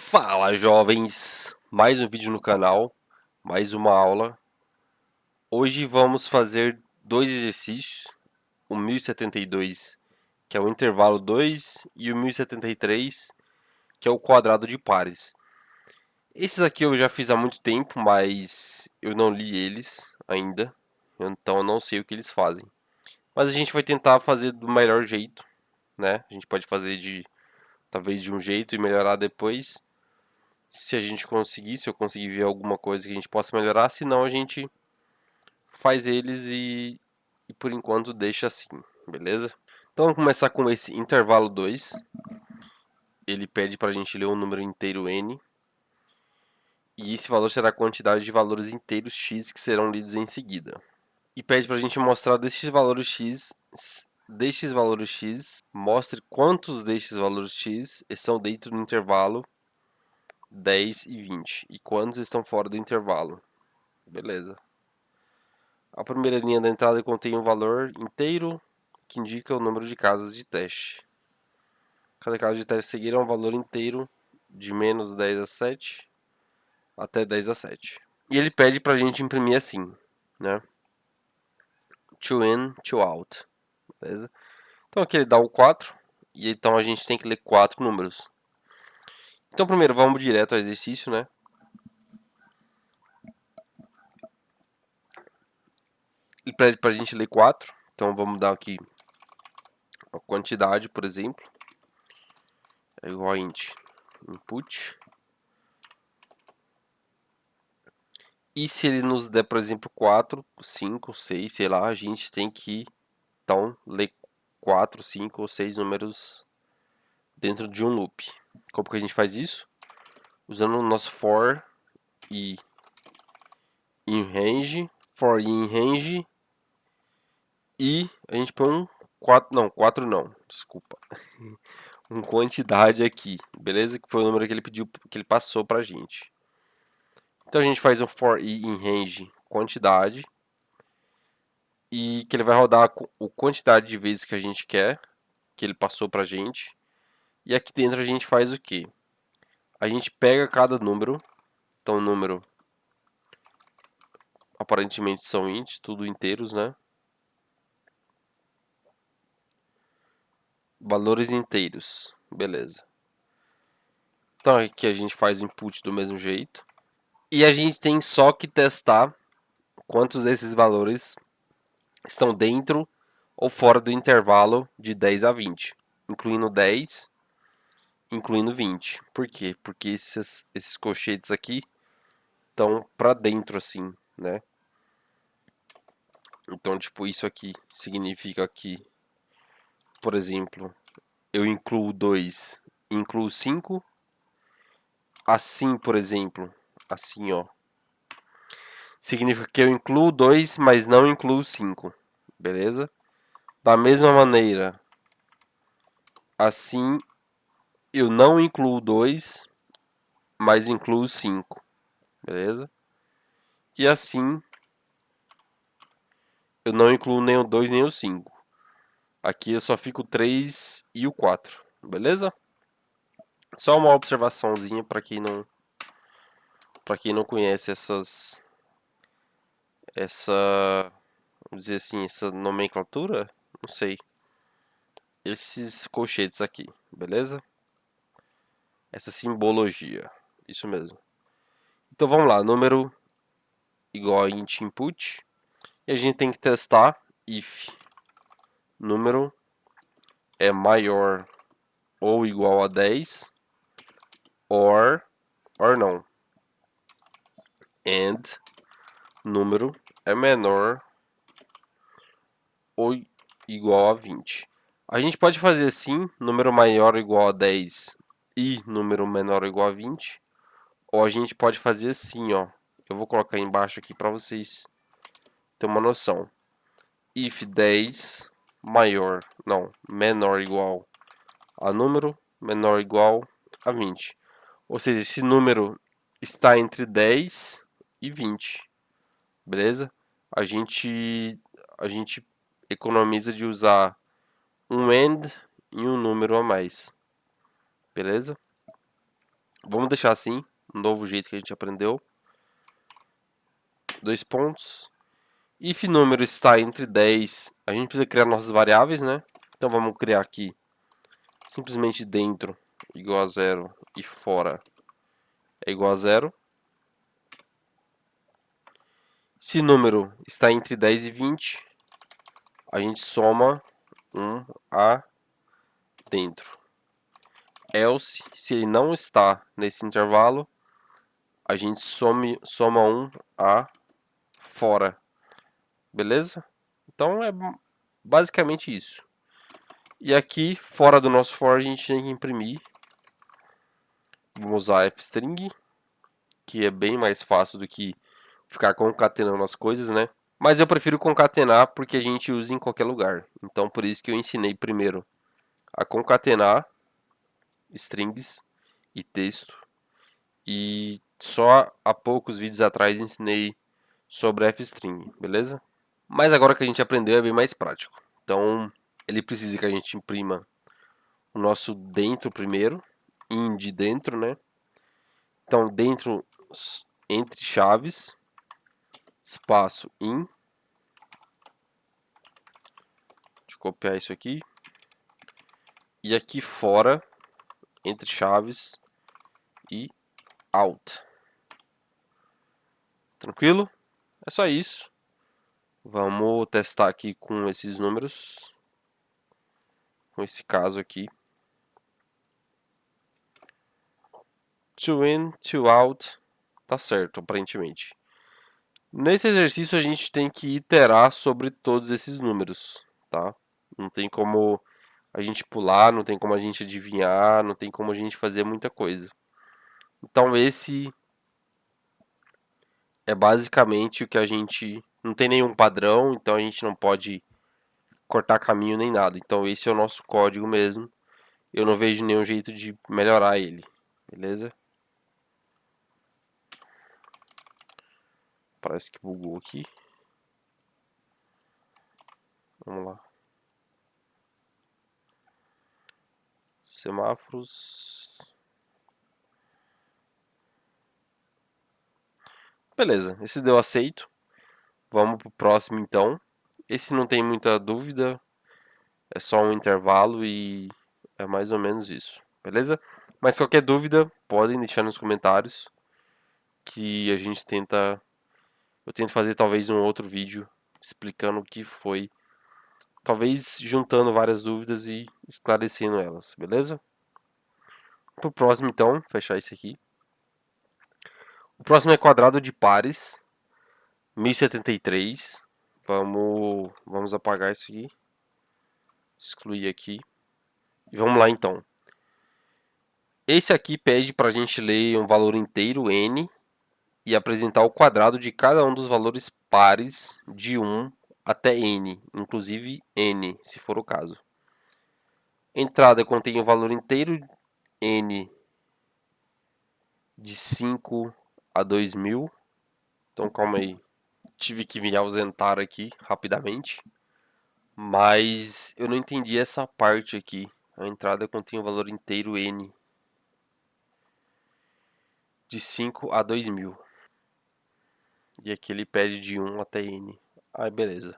Fala, jovens! Mais um vídeo no canal, mais uma aula. Hoje vamos fazer dois exercícios, o 1072, que é o intervalo 2, e o 1073, que é o quadrado de pares. Esses aqui eu já fiz há muito tempo, mas eu não li eles ainda, então eu não sei o que eles fazem. Mas a gente vai tentar fazer do melhor jeito, né? A gente pode fazer talvez de um jeito e melhorar depois. Se a gente conseguir, se eu conseguir ver alguma coisa que a gente possa melhorar, senão a gente faz eles e por enquanto deixa assim, beleza? Então vamos começar com esse intervalo 2. Ele pede para a gente ler um número inteiro n, e esse valor será a quantidade de valores inteiros x que serão lidos em seguida. E pede para a gente mostrar destes valores x, mostre quantos destes valores x estão dentro do intervalo 10 e 20 e quantos estão fora do intervalo. Beleza. A primeira linha da entrada contém um valor inteiro que indica o número de casas de teste. Cada casa de teste a seguir é um valor inteiro de menos 10 a 7 até 10 a 7. E ele pede para a gente imprimir assim, né? To in, to out. Beleza? Então aqui ele dá o 4 e então a gente tem que ler 4 números. Então primeiro vamos direto ao exercício, né? Ele pede para a gente ler 4, então vamos dar aqui a quantidade, por exemplo. É igual a int input. E se ele nos der, por exemplo, 4, 5, 6, sei lá, a gente tem que, então, ler 4, 5 ou 6 números dentro de um loop. Como que a gente faz isso? Usando o nosso for e in range, for e in range, e a gente põe um 4 não, desculpa. Um quantidade aqui, beleza? Que foi o número que ele pediu, que ele passou pra gente. Então a gente faz um for e in range quantidade, e que ele vai rodar a quantidade de vezes que a gente quer, que ele passou pra gente. E aqui dentro a gente faz o quê? A gente pega cada número, então o número aparentemente são ints, tudo inteiros, né? Valores inteiros, beleza. Então aqui a gente faz o input do mesmo jeito. E a gente tem só que testar quantos desses valores estão dentro ou fora do intervalo de 10 a 20, incluindo 10, incluindo 20. Por quê? Porque esses colchetes aqui estão para dentro assim, né? Então, tipo, isso aqui significa que, por exemplo, eu incluo 2, incluo 5. Assim, por exemplo, assim, ó. Significa que eu incluo 2, mas não incluo 5. Beleza? Da mesma maneira, assim, eu não incluo 2, mas incluo 5. Beleza? E assim, eu não incluo nem o 2 nem o 5. Aqui eu só fico o 3 e o 4. Beleza? Só uma observaçãozinha para quem não conhece vamos dizer assim, essa nomenclatura, não sei, esses colchetes aqui, beleza? Essa simbologia, isso mesmo. Então vamos lá, número igual a int input, e a gente tem que testar if número é maior ou igual a 10, or não, and número é menor ou igual a 20. A gente pode fazer assim, número maior ou igual a 10 e número menor ou igual a 20. Ou a gente pode fazer assim, ó. Eu vou colocar embaixo aqui para vocês terem uma noção. If 10 menor ou igual a número, menor ou igual a 20. Ou seja, esse número está entre 10 e 20. Beleza? A gente economiza de usar um AND e um número a mais. Beleza? Vamos deixar assim, um novo jeito que a gente aprendeu. 2 pontos. If número está entre 10, a gente precisa criar nossas variáveis, né? Então vamos criar aqui simplesmente dentro igual a 0 e fora é igual a 0. Se número está entre 10 e 20, a gente soma 1 a dentro. Else, se ele não está nesse intervalo, a gente soma 1 a fora. Beleza? Então é basicamente isso. E aqui, fora do nosso for, a gente tem que imprimir. Vamos usar fstring, que é bem mais fácil do que ficar concatenando as coisas, né? Mas eu prefiro concatenar porque a gente usa em qualquer lugar. Então por isso que eu ensinei primeiro a concatenar strings e texto. E só há poucos vídeos atrás ensinei sobre fstring, beleza? Mas agora que a gente aprendeu é bem mais prático. Então ele precisa que a gente imprima o nosso dentro primeiro, in de dentro, né? Então dentro entre chaves, espaço in. Deixa eu copiar isso aqui. E aqui fora, entre chaves e out. Tranquilo? É só isso. Vamos testar aqui com esses números. Com esse caso aqui. To in, to out. Tá certo, aparentemente. Nesse exercício a gente tem que iterar sobre todos esses números, tá? Não tem como a gente pular, não tem como a gente adivinhar, não tem como a gente fazer muita coisa. Então esse é basicamente o que a gente... Não tem nenhum padrão, então a gente não pode cortar caminho nem nada. Então esse é o nosso código mesmo. Eu não vejo nenhum jeito de melhorar ele, beleza? Parece que bugou aqui. Vamos lá. Semáforos. Beleza, esse deu aceito. Vamos pro próximo então. Esse não tem muita dúvida. É só um intervalo e é mais ou menos isso. Beleza? Mas qualquer dúvida, podem deixar nos comentários. Que a gente tenta... Eu tento fazer talvez um outro vídeo explicando o que foi. Talvez juntando várias dúvidas e esclarecendo elas, beleza? Pro próximo então, fechar esse aqui. O próximo é quadrado de pares. 1073. Vamos apagar isso aqui. Excluir aqui. E vamos lá então. Esse aqui pede para a gente ler um valor inteiro, n, e apresentar o quadrado de cada um dos valores pares de 1 até n, inclusive n, se for o caso. Entrada contém o valor inteiro, n, de 5 a 2000. Então calma aí. Tive que me ausentar aqui rapidamente. Mas eu não entendi essa parte aqui. A entrada contém o valor inteiro n, de 5 a 2000. E aqui ele pede de 1 até n. Ah, beleza.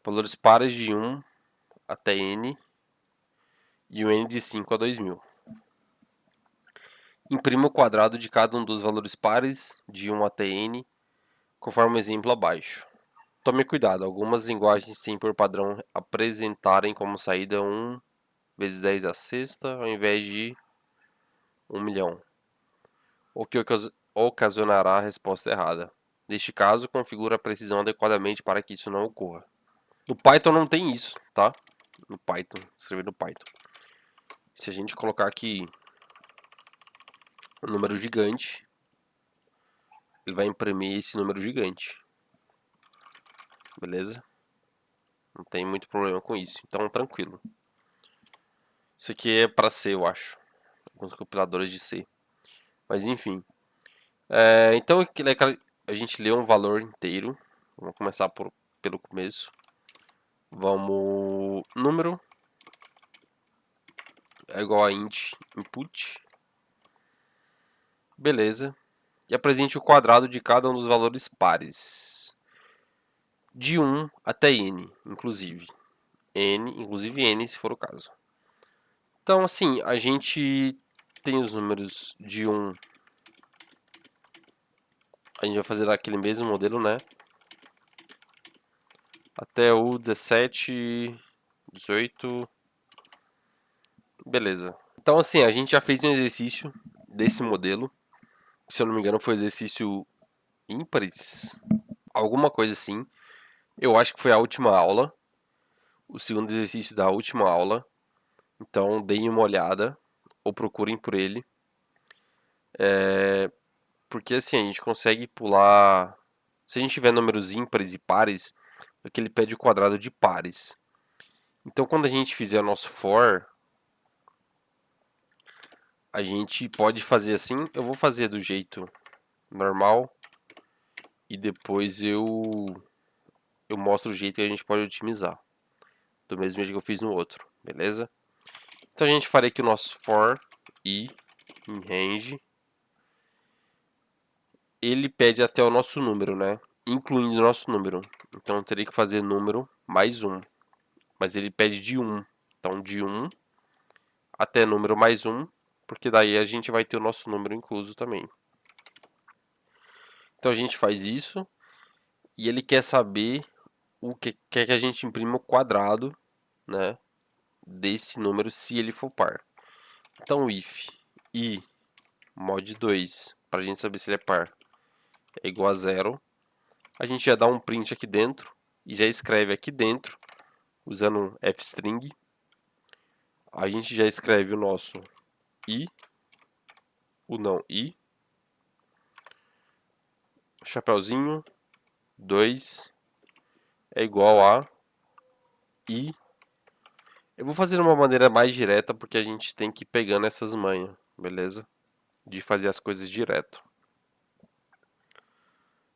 Valores pares de 1 até n. E o n de 5 a 2000. Imprima o quadrado de cada um dos valores pares de 1 até n, conforme o exemplo abaixo. Tome cuidado, algumas linguagens têm por padrão apresentarem como saída 1 vezes 10 a sexta, ao invés de 1 milhão. O que ocasionará a resposta errada. Neste caso, configura a precisão adequadamente para que isso não ocorra. No Python não tem isso, tá? No Python, escrever no Python. Se a gente colocar aqui um número gigante, ele vai imprimir esse número gigante. Beleza? Não tem muito problema com isso, então tranquilo. Isso aqui é para C, eu acho. Alguns compiladores de C. Mas enfim. Então a gente lê um valor inteiro. Vamos começar pelo começo. Vamos... Número é igual a int input. Beleza. E apresente o quadrado de cada um dos valores pares. De 1 até n, inclusive. Inclusive n, se for o caso. Então, assim, a gente tem os números de 1. A gente vai fazer aquele mesmo modelo, né? Até o 17, 18. Beleza. Então, assim, a gente já fez um exercício desse modelo. Se eu não me engano, foi exercício ímpares. Alguma coisa assim. Eu acho que foi a última aula. O segundo exercício da última aula. Então, deem uma olhada. Ou procurem por ele. Porque assim, a gente consegue pular. Se a gente tiver números ímpares e pares, é que ele pede o quadrado de pares. Então, quando a gente fizer o nosso for, a gente pode fazer assim. Eu vou fazer do jeito normal e depois eu mostro o jeito que a gente pode otimizar, do mesmo jeito que eu fiz no outro, beleza? Então a gente faria aqui o nosso for i em range. Ele pede até o nosso número, né? Incluindo o nosso número. Então eu teria que fazer número mais 1. Mas ele pede de 1. Então de 1 até número mais 1, porque daí a gente vai ter o nosso número incluso também. Então a gente faz isso e ele quer saber o que quer que a gente imprima o quadrado, né, desse número se ele for par. Então if i mod 2, para a gente saber se ele é par, é igual a 0, a gente já dá um print aqui dentro e já escreve aqui dentro, usando um fstring, a gente já escreve o nosso i, o não i, chapeuzinho, 2 é igual a i. Eu vou fazer de uma maneira mais direta porque a gente tem que ir pegando essas manhas, beleza? De fazer as coisas direto.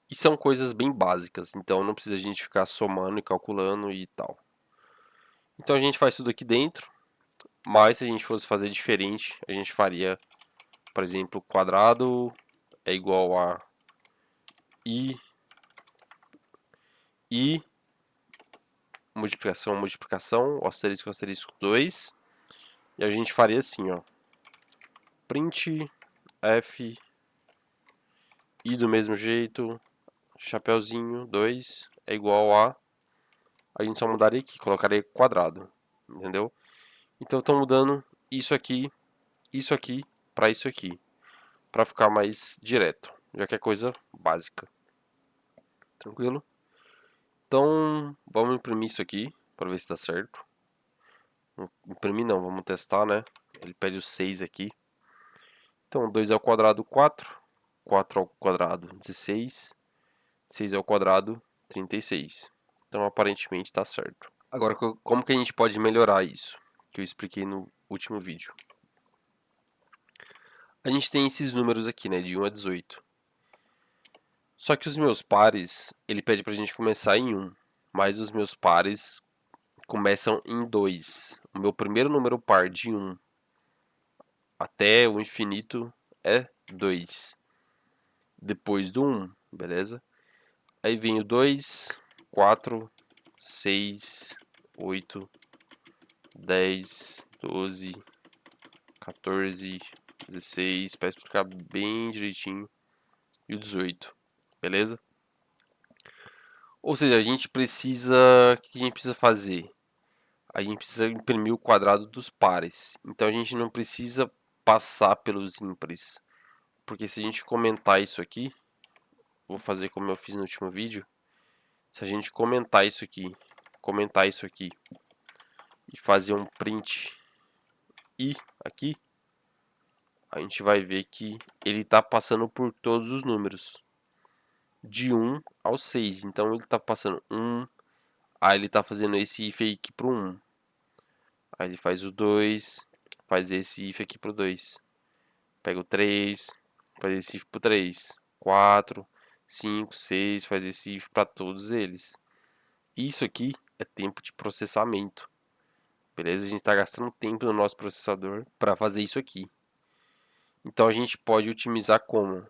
E são coisas bem básicas, então não precisa a gente ficar somando e calculando e tal. Então a gente faz tudo aqui dentro, mas se a gente fosse fazer diferente, a gente faria, por exemplo, quadrado é igual a i multiplicação, multiplicação, asterisco, asterisco 2. E a gente faria assim, ó. Print f i do mesmo jeito, chapeuzinho 2 é igual a gente só mudaria aqui, colocaria quadrado, entendeu? Então estão mudando isso aqui para isso aqui, para ficar mais direto, já que é coisa básica. Tranquilo? Então, vamos imprimir isso aqui para ver se dá certo. Imprimir não, vamos testar, né? Ele pede o 6 aqui. Então, 2 ao quadrado, 4. 4 ao quadrado, 16. 6 ao quadrado, 36. Então, aparentemente está certo. Agora, como que a gente pode melhorar isso? Que eu expliquei no último vídeo. A gente tem esses números aqui, né? De 1 a 18. Só que os meus pares, ele pede pra gente começar em 1. Mas os meus pares começam em 2. O meu primeiro número par de 1 até o infinito é 2. Depois do 1, beleza? Aí vem o 2, 4, 6, 8, 10, 12, 14, 16, para explicar bem direitinho, e o 18, beleza? Ou seja, a gente precisa, o que a gente precisa fazer? A gente precisa imprimir o quadrado dos pares. Então a gente não precisa passar pelos ímpares, porque se a gente comentar isso aqui, vou fazer como eu fiz no último vídeo. Se a gente comentar isso aqui e fazer um print i aqui, a gente vai ver que ele está passando por todos os números, de 1 ao 6. Então ele está passando 1, aí ele está fazendo esse if aqui para o 1. Aí ele faz o 2, faz esse if aqui para o 2. Pega o 3, faz esse if para o 3. 4, 5, 6, faz esse if para todos eles. Isso aqui é tempo de processamento. Beleza? A gente está gastando tempo no nosso processador para fazer isso aqui. Então a gente pode otimizar como?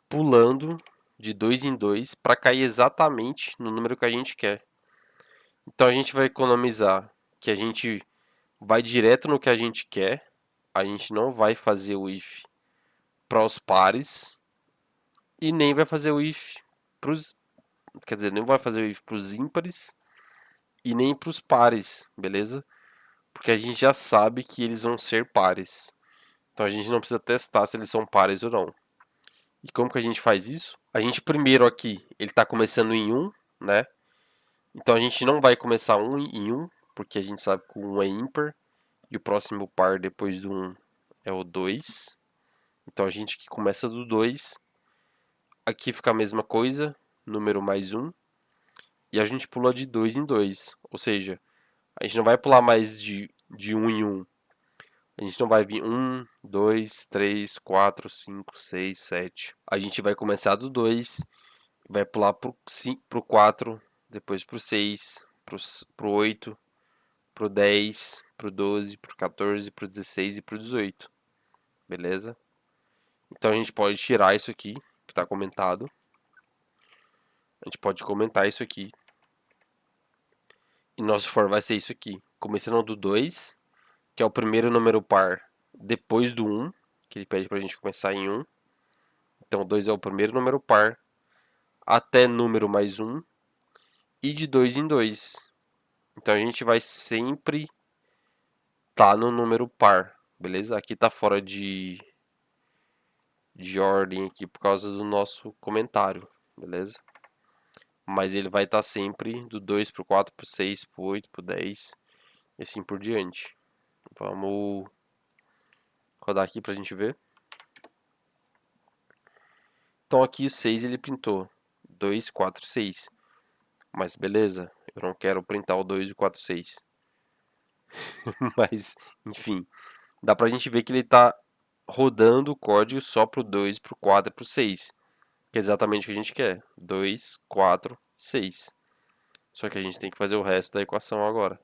Pulando de 2 em 2 para cair exatamente no número que a gente quer. Então a gente vai economizar, que a gente vai direto no que a gente quer. A gente não vai fazer o if para os pares e nem vai fazer o if para os, quer dizer, nem vai fazer o if para os ímpares e nem para os pares, beleza? Porque a gente já sabe que eles vão ser pares. Então a gente não precisa testar se eles são pares ou não. E como que a gente faz isso? A gente primeiro aqui, ele está começando em 1, né? Então a gente não vai começar em 1, porque a gente sabe que o 1 é ímpar. E o próximo par depois do 1 é o 2. Então a gente que começa do 2. Aqui fica a mesma coisa, número mais 1. E a gente pula de 2 em 2. Ou seja, a gente não vai pular mais de 1 em 1. A gente não vai vir 1, 2, 3, 4, 5, 6, 7. A gente vai começar do 2, vai pular pro 4, depois pro 6, pro 8, pro 10, pro 12, pro 14, pro 16 e pro 18. Beleza? Então a gente pode tirar isso aqui, que está comentado. A gente pode comentar isso aqui. E nosso for vai ser isso aqui. Começando do 2, que é o primeiro número par depois do 1, que ele pede para a gente começar em 1. Então 2 é o primeiro número par, até número mais 1, e de 2 em 2. Então a gente vai sempre estar no número par, beleza? Aqui está fora de ordem aqui por causa do nosso comentário, beleza? Mas ele vai estar sempre do 2 pro 4 pro 6 pro 8 pro 10 e assim por diante. Vamos rodar aqui pra gente ver. Então aqui o 6 ele printou 2, 4, 6. Mas beleza, eu não quero printar o 2 e o 4, 6. Mas, enfim, dá pra gente ver que ele tá rodando o código só pro 2, pro 4 e pro 6. Que é exatamente o que a gente quer. 2, 4, 6. Só que a gente tem que fazer o resto da equação agora.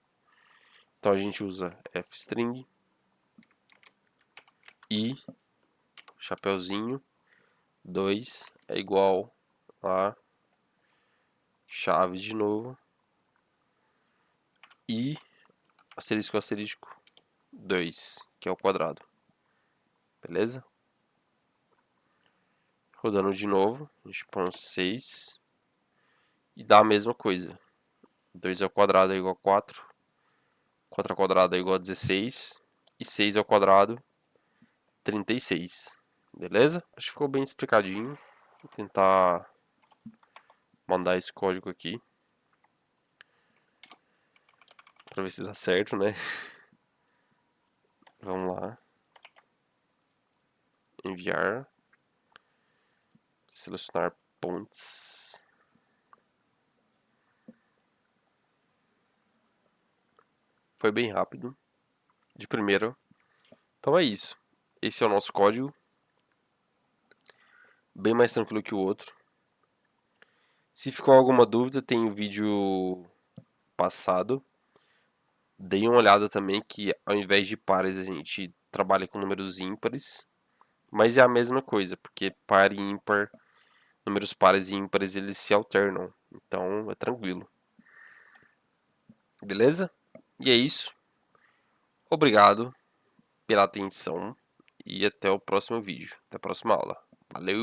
Então a gente usa fstring e chapeuzinho 2 é igual a chave de novo e asterisco asterisco 2, que é o quadrado. Beleza? Rodando de novo, a gente põe 6 e dá a mesma coisa. 2 ao quadrado é igual a 4, 4 ao quadrado é igual a 16 e 6 ao quadrado 36. Beleza? Acho que ficou bem explicadinho. Vou tentar mandar esse código aqui para ver se dá certo, né? Vamos lá. Enviar. Selecionar pontes. Foi bem rápido. De primeira. Então é isso. Esse é o nosso código. Bem mais tranquilo que o outro. Se ficou alguma dúvida, tem o vídeo passado. Deem uma olhada também que ao invés de pares a gente trabalha com números ímpares. Mas é a mesma coisa, porque par e ímpar, números pares e ímpares, eles se alternam. Então é tranquilo. Beleza? E é isso. Obrigado pela atenção e até o próximo vídeo. Até a próxima aula. Valeu!